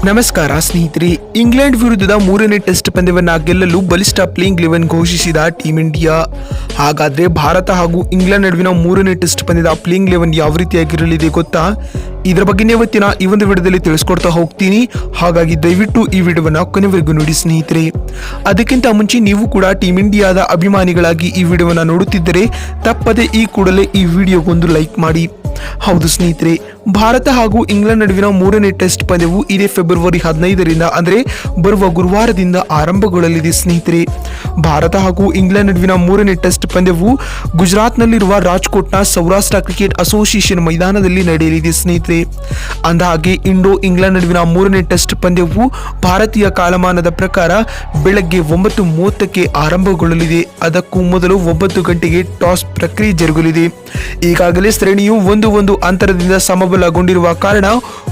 ನಮಸ್ಕಾರ ಸ್ನೇಹಿತರೆ. ಇಂಗ್ಲೆಂಡ್ ವಿರುದ್ಧದ ಮೂರನೇ ಟೆಸ್ಟ್ ಪಂದ್ಯವನ್ನ ಗೆಲ್ಲಲು ಬಲಿಷ್ಠ ಪ್ಲೇಯಿಂಗ್ 11 ಘೋಷಿಸಿದ ಟೀಂ ಇಂಡಿಯಾ. ಹಾಗಾದ್ರೆ ಭಾರತ ಹಾಗೂ ಇಂಗ್ಲೆಂಡ್ ನಡುವಿನ ಮೂರನೇ ಟೆಸ್ಟ್ ಪಂದ್ಯದ ಪ್ಲೇಯಿಂಗ್ 11 ಯಾವ ರೀತಿಯಾಗಿರಲಿದೆ ಗೊತ್ತಾ? ಇದರ ಬಗ್ಗೆ ಇವತ್ತಿನ ಈ ಒಂದು ವಿಡಿಯೋದಲ್ಲಿ ತಿಳಿಸ್ಕೊಡ್ತಾ ಹೋಗ್ತೀನಿ. ಹಾಗಾಗಿ ದಯವಿಟ್ಟು ಈ ವಿಡಿಯೋವನ್ನ ಕೊನೆವರೆಗೂ ನೋಡಿ ಸ್ನೇಹಿತರೆ. ಅದಕ್ಕಿಂತ ಮುಂಚೆ ನೀವು ಕೂಡ ಟೀಂ ಇಂಡಿಯಾದ ಅಭಿಮಾನಿಗಳಾಗಿ ಈ ವಿಡಿಯೋವನ್ನ ನೋಡುತ್ತಿದ್ದರೆ ತಪ್ಪದೆ ಈ ಕೂಡಲೇ ಈ ವಿಡಿಯೋಗೊಂದು ಲೈಕ್ ಮಾಡಿ. ಹೌದು ಸ್ನೇಹಿತರೆ, ಭಾರತ ಹಾಗೂ ಇಂಗ್ಲೆಂಡ್ ನಡುವಿನ ಮೂರನೇ ಟೆಸ್ಟ್ ಪಂದ್ಯವು ಇದೇ ಫೆಬ್ರವರಿ 15ರಿಂದ ಅಂದರೆ ಬರುವ ಗುರುವಾರದಿಂದ ಆರಂಭಗೊಳ್ಳಲಿದೆ ಸ್ನೇಹಿತರೆ. ಭಾರತ ಹಾಗೂ ಇಂಗ್ಲೆಂಡ್ ನಡುವಿನ ಮೂರನೇ ಟೆಸ್ಟ್ ಪಂದ್ಯವು ಗುಜರಾತ್ನಲ್ಲಿರುವ ರಾಜ್ಕೋಟ್ನ ಸೌರಾಷ್ಟ್ರ ಕ್ರಿಕೆಟ್ ಅಸೋಸಿಯೇಷನ್ ಮೈದಾನದಲ್ಲಿ ನಡೆಯಲಿದೆ ಸ್ನೇಹಿತರೆ. ಅಂದಹಾಗೆ ಇಂಡೋ ಇಂಗ್ಲೆಂಡ್ ನಡುವಿನ ಮೂರನೇ ಟೆಸ್ಟ್ ಪಂದ್ಯವು ಭಾರತೀಯ ಕಾಲಮಾನದ ಪ್ರಕಾರ ಬೆಳಗ್ಗೆ 9:30ಕ್ಕೆ ಆರಂಭಗೊಳ್ಳಲಿದೆ. ಅದಕ್ಕೂ ಮೊದಲು 9 ಗಂಟೆಗೆ ಟಾಸ್ ಪ್ರಕ್ರಿಯೆ ಜರುಗಲಿದೆ. ಈಗಾಗಲೇ ಸರಣಿಯು 1-1 ಅಂತರದಿಂದ ಸಮಬಲಗೊಂಡಿರುವ ಕಾರಣ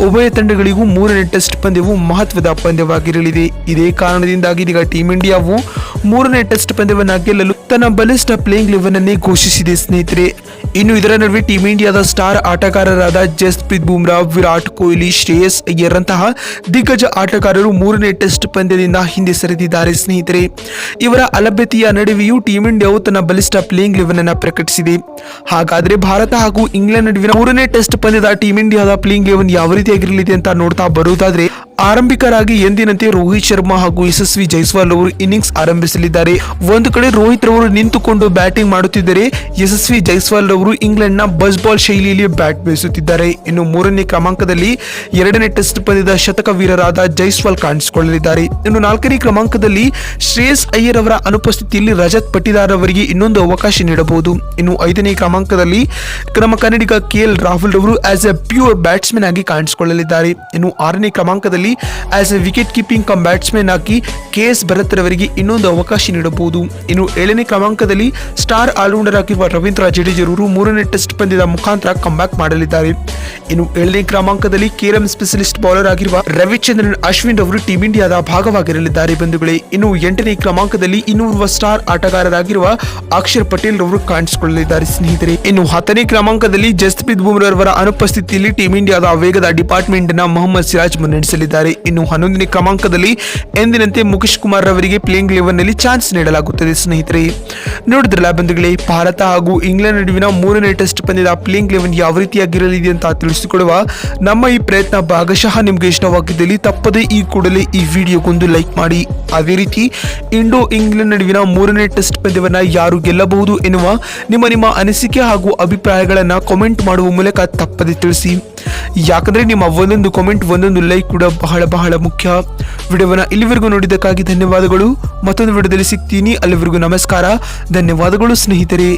ಉಭಯ ತಂಡಗಳಿಗೂ ಮೂರನೇ ಟೆಸ್ಟ್ ಪಂದ್ಯವು ಮಹತ್ವದ ಪಂದ್ಯವಾಗಿರಲಿದೆ. ಇದೇ ಕಾರಣದಿಂದಾಗಿ ಇದೀಗ ಟೀಂ ಇಂಡಿಯಾವು ಮೂರನೇ ಟೆಸ್ಟ್ ಪಂದ್ಯವನ್ನ ಗೆಲ್ಲಲು ತನ್ನ ಬಲಿಷ್ಠ ಪ್ಲೇಯಿಂಗ್ 11 ಅನ್ನೇ ಘೋಷಿಸಿದೆ ಸ್ನೇಹಿತರೆ. ಇನ್ನು ಇದರ ನಡುವೆ ಟೀಂ ಇಂಡಿಯಾದ ಸ್ಟಾರ್ ಆಟಗಾರರಾದ ಜಸ್ಪ್ರೀತ್ ಬುಮ್ರಾ, ವಿರಾಟ್ ಕೊಹ್ಲಿ, ಶ್ರೇಯಸ್ ಅಯ್ಯರ್ ಅಂತಹ ದಿಗ್ಗಜ ಆಟಗಾರರು ಮೂರನೇ ಟೆಸ್ಟ್ ಪಂದ್ಯದಿಂದ ಹಿಂದೆ ಸರಿದಿದ್ದಾರೆ ಸ್ನೇಹಿತರೆ. ಇವರ ಅಲಭ್ಯತೆಯ ನಡುವೆಯೂ ಟೀಂ ಇಂಡಿಯಾವು ತನ್ನ ಬಲಿಷ್ಠ ಪ್ಲೇಯಿಂಗ್ 11 ಅನ್ನು ಪ್ರಕಟಿಸಿದೆ. ಹಾಗಾದ್ರೆ ಭಾರತ ಹಾಗೂ ಇಂಗ್ಲೆಂಡ್ ನಡುವಿನ ಮೂರನೇ ಟೆಸ್ಟ್ ಪಂದ್ಯದ ಟೀಂ ಇಂಡಿಯಾದ ಪ್ಲೇಯಿಂಗ್ 11 ಯಾವ ರೀತಿಯಾಗಿರಲಿದೆ ಅಂತ ನೋಡ್ತಾ ಬರುವುದಾದ್ರೆ, ಆರಂಭಿಕರಾಗಿ ಎಂದಿನಂತೆ ರೋಹಿತ್ ಶರ್ಮಾ ಹಾಗೂ ಯಶಸ್ವಿ ಜೈಸ್ವಾಲ್ ಅವರು ಇನ್ನಿಂಗ್ಸ್ ಆರಂಭಿಸಲಿದ್ದಾರೆ. ಒಂದು ಕಡೆ ರೋಹಿತ್ ರವರು ನಿಂತುಕೊಂಡು ಬ್ಯಾಟಿಂಗ್ ಮಾಡುತ್ತಿದ್ದರೆ, ಯಶಸ್ವಿ ಜೈಸ್ವಾಲ್ ಅವರು ಇಂಗ್ಲೆಂಡ್ ನ ಬಸ್ ಬಾಲ್ ಶೈಲಿಯಲ್ಲಿ ಬ್ಯಾಟ್ ಬೀಸುತ್ತಿದ್ದಾರೆ. ಇನ್ನು ಮೂರನೇ ಕ್ರಮಾಂಕದಲ್ಲಿ ಎರಡನೇ ಟೆಸ್ಟ್ ಪಂದ್ಯದ ಶತಕ ವೀರರಾದ ಜೈಸ್ವಾಲ್ ಕಾಣಿಸಿಕೊಳ್ಳಲಿದ್ದಾರೆ. ಇನ್ನು ನಾಲ್ಕನೇ ಕ್ರಮಾಂಕದಲ್ಲಿ ಶ್ರೇಯಸ್ ಅಯ್ಯರ್ ಅವರ ಅನುಪಸ್ಥಿತಿಯಲ್ಲಿ ರಜತ್ ಪಟಿದಾರ್ ಅವರಿಗೆ ಇನ್ನೊಂದು ಅವಕಾಶ ನೀಡಬಹುದು. ಇನ್ನು ಐದನೇ ಕ್ರಮಾಂಕದಲ್ಲಿ ನಮ್ಮ ಕನ್ನಡಿಗ KL ರಾಹುಲ್ ರವರು ಆಸ್ ಎ ಪ್ಯೂರ್ ಬ್ಯಾಟ್ಸ್ಮನ್ ಆಗಿ ಕಾಣಿಸಿಕೊಳ್ಳಲಿದ್ದಾರೆ. ಇನ್ನು ಆರನೇ ಕ್ರಮಾಂಕದಲ್ಲಿ as a wicket keeping cum batsman ಆಗಿ KS ಭರತ್ ರವರಿಗೆ ಇನ್ನೊಂದು ಅವಕಾಶ ನೀಡಬಹುದು. ಇನ್ನು ಏಳನೇ ಕ್ರಮಾಂಕದಲ್ಲಿ ಸ್ಟಾರ್ ಆಲ್ರೌಂಡರ್ ಆಗಿರುವ ರವೀಂದ್ರ ಜಡೇಜರವರು ಮೂರನೇ ಟೆಸ್ಟ್ ಪಂದ್ಯದ ಮುಖಾಂತರ ಕಂಬ್ಯಾಕ್ ಮಾಡಲಿದ್ದಾರೆ. ಇನ್ನು ಏಳನೇ ಕ್ರಮಾಂಕದಲ್ಲಿ ಕೇರಂ ಸ್ಪೆಷಲಿಸ್ಟ್ ಬೌಲರ್ ಆಗಿರುವ ರವಿಚಂದ್ರನ್ ಅಶ್ವಿನ್ ಅವರು ಟೀಂ ಇಂಡಿಯಾದ ಭಾಗವಾಗಿರಲಿದ್ದಾರೆ ಬಂಧುಗಳೇ. ಇನ್ನು ಎಂಟನೇ ಕ್ರಮಾಂಕದಲ್ಲಿ ಇನ್ನೂರ್ವ ಸ್ಟಾರ್ ಆಟಗಾರರಾಗಿರುವ ಅಕ್ಷರ್ ಪಟೇಲ್ ರವರು ಕಾಣಿಸಿಕೊಳ್ಳಲಿದ್ದಾರೆ ಸ್ನೇಹಿತರೆ. ಇನ್ನು 10ನೇ ಕ್ರಮಾಂಕದಲ್ಲಿ ಜಸ್ಪ್ರೀತ್ ಬುಮ್ರಾ ಅವರ ಅನುಪಸ್ಥಿತಿಯಲ್ಲಿ ಟೀಂ ಇಂಡಿಯಾದ ವೇಗದ ಡಿಪಾರ್ಟ್ಮೆಂಟ್ ನ ಮೊಹಮ್ಮದ್ ಸಿರಾಜ್ ಮುನ್ನಡೆಸಲಿದ್ದಾರೆ. ಇನ್ನು 11ನೇ ಕ್ರಮಾಂಕದಲ್ಲಿ ಎಂದಿನಂತೆ ಮುಖೇಶ್ ಕುಮಾರ್ ಅವರಿಗೆ ಪ್ಲೇಯಿಂಗ್ 11 ನಲ್ಲಿ ಚಾನ್ಸ್ ನೀಡಲಾಗುತ್ತದೆ ಸ್ನೇಹಿತರೆ. ನೋಡಿದ್ರಲ್ಲ ಬಂಧುಗಳೇ, ಭಾರತ ಹಾಗೂ ಇಂಗ್ಲೆಂಡ್ ನಡುವಿನ ಮೂರನೇ ಟೆಸ್ಟ್ ಪಂದ್ಯದ ಪ್ಲೇಯಿಂಗ್ 11 ಯಾವ ರೀತಿಯಾಗಿರಲಿದೆ ಅಂತ ತಿಳಿಸಿಕೊಡುವ ನಮ್ಮ ಈ ಪ್ರಯತ್ನ ಭಾಗಶಃ ನಿಮಗೆ ಇಷ್ಟವಾಗಿದ್ದಲ್ಲಿ ತಪ್ಪದೇ ಈ ಕೂಡಲೇ ಈ ವಿಡಿಯೋಗೊಂದು ಲೈಕ್ ಮಾಡಿ. ಅದೇ ರೀತಿ ಇಂಡೋ ಇಂಗ್ಲೆಂಡ್ ನಡುವಿನ ಮೂರನೇ ಟೆಸ್ಟ್ ಪಂದ್ಯವನ್ನ ಯಾರು ಗೆಲ್ಲಬಹುದು ಎನ್ನುವ ನಿಮ್ಮ ಅನಿಸಿಕೆ ಹಾಗೂ ಅಭಿಪ್ರಾಯಗಳನ್ನ ಕಾಮೆಂಟ್ ಮಾಡುವ ಮೂಲಕ ತಪ್ಪದೇ ತಿಳಿಸಿ. ಯಾಕಂದ್ರೆ ನಿಮ್ಮ ಒಂದೊಂದು ಕಾಮೆಂಟ್, ಒಂದೊಂದು ಲೈಕ್ ಕೂಡ ಬಹಳ ಬಹಳ ಮುಖ್ಯ. ವಿಡಿಯೋವನ್ನ ಇಲ್ಲಿವರೆಗೂ ನೋಡಿದ್ದಕ್ಕಾಗಿ ಧನ್ಯವಾದಗಳು. ಮತ್ತೊಂದು ವಿಡಿಯೋದಲ್ಲಿ ಸಿಗ್ತೀನಿ. ಅಲ್ಲಿವರೆಗೂ ನಮಸ್ಕಾರ, ಧನ್ಯವಾದಗಳು ಸ್ನೇಹಿತರೆ.